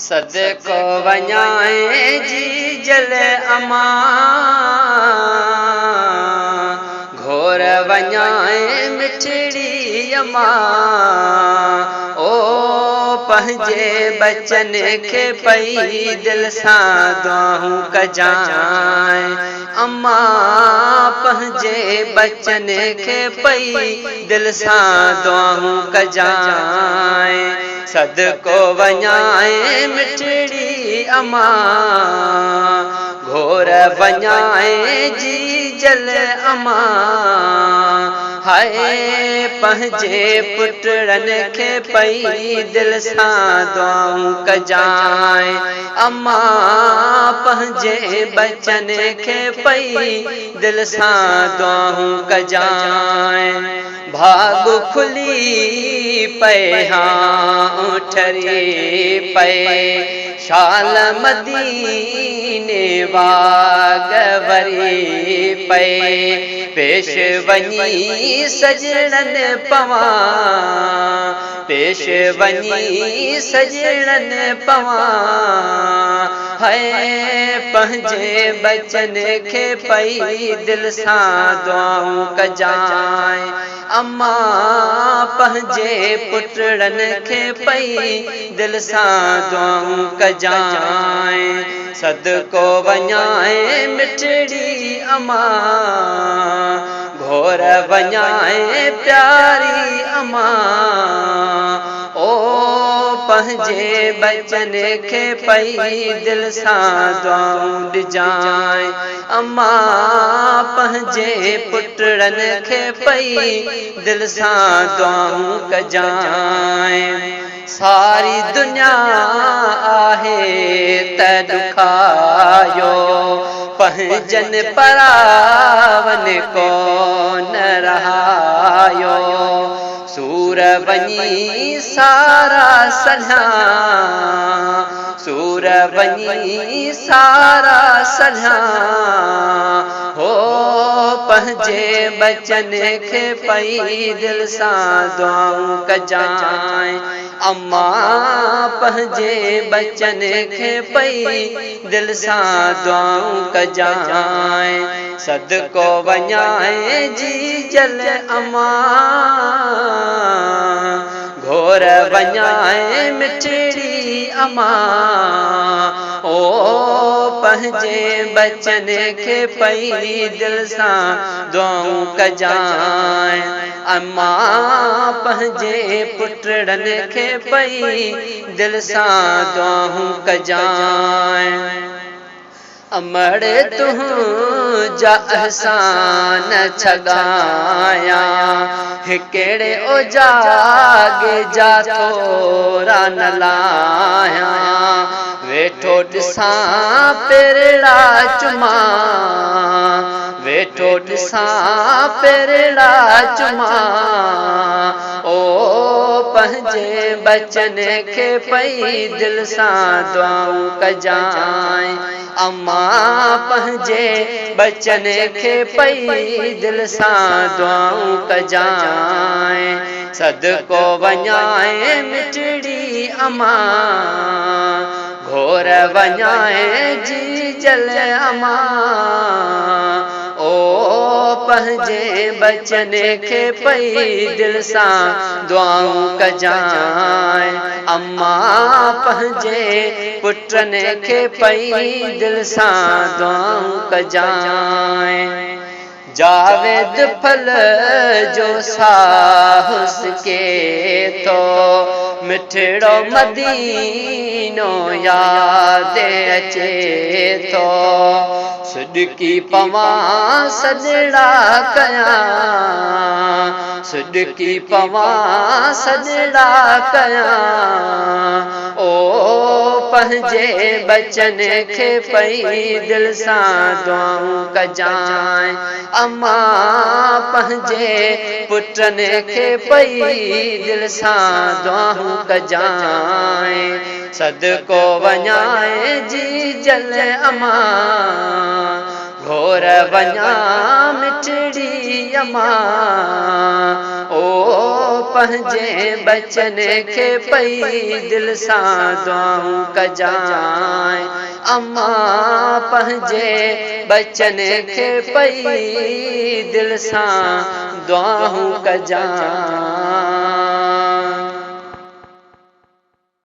सदको वञाए जी जल अमा घोर वञाए मिठड़ी अमा ओ पंहिंजे बचन खे पई दिल सां दुआऊं कजाए अम्मा पंहिंजे बचन खे पई दिल सां दुआऊं कजाए सदको वञाए मिठड़ी अमा घोर वञाए जी जल अमा हाय पंहिंजे पुटरनि खे पई दिल सां दुआऊं कजाए अम्मा पंहिंजे बचन खे पई दिल सां दुआऊं कजाए भाग खुली पे हाँ ठरी पे शाल मदीने वाग वरी पे पेश वनी सजणन पवा पेश वनी सजणन पवा है पंहिंजे बचन खे पई दिल सां दुआऊं कजाए अम्मा पंहिंजे पुटरनि खे पई दिल सां दुआऊं कजाए सदको वञाए मिठड़ी अमा घोर वञाए प्यारी अमा ओ पंहिंजे बचन खे पई दिल सां दुआऊं ॾिजाए अम्मा पंहिंजे पुटरनि खे पई दिल सां दुआऊं कजाए सारी दुनिया आहे त ॾुखायो पंहिंजनि परावन कोन रहायो सूर वञी सारा सन्हा सूर वञी सारा सन्हा हो पंहिंजे बचन खे पई दिल सां दुआऊं कजाए अम्मा पंहिंजे बचन खे पई दिल सां दुआऊं कजाए सदको वञाए जी जल अम्मा घोर वञाए मिठड़ी अमा ओ पंहिंजे बचन खे पई दिल सां दुआऊं कजाए अम्मा पंहिंजे पुटरनि खे पई दिल सां दुआऊं कजाए अमड़ तुंहिंजा अहसान छगाया हिकिड़े ओजाग जा थोरा न लाया वेठो ॾिसां पेरड़ा चुमा वेठो ॾिसां पेरड़ा चुमा ओ पंहिंजे बचन खे पई दिल सां दुआऊं कजाए अम्मा पंहिंजे बचन खे पई दिल सां दुआऊं कजाए सदको वञाए मिठड़ी अम्मा घोर वञाए जी जल अम्मा ओ पंहिंजे बचन खे पई दिल सां दुआऊं कजाए अम्मा पंहिंजे पुटरनि खे पई दिल सां दुआऊं कजाए जावेद फल जो साहस के तो मिठड़ो मदीनो याद अचे तो सुडकी पवां सजड़ा कया सुडकी पवां सजड़ा कया ओ पंहिंजे बचन खे पई दिल सां दुआऊं कजाए अम्मा पंहिंजे पुटरनि खे पई दिल सां दुआऊं कजाए सदको वञाए जी जल अम्मा घोर वञा मिठड़ी अम्मा ओ पंहिंजे बचन खे पई दिल सां दुआऊं कजां अम्मा पंहिंजे बचन खे पई दिल सां दुआऊं कजां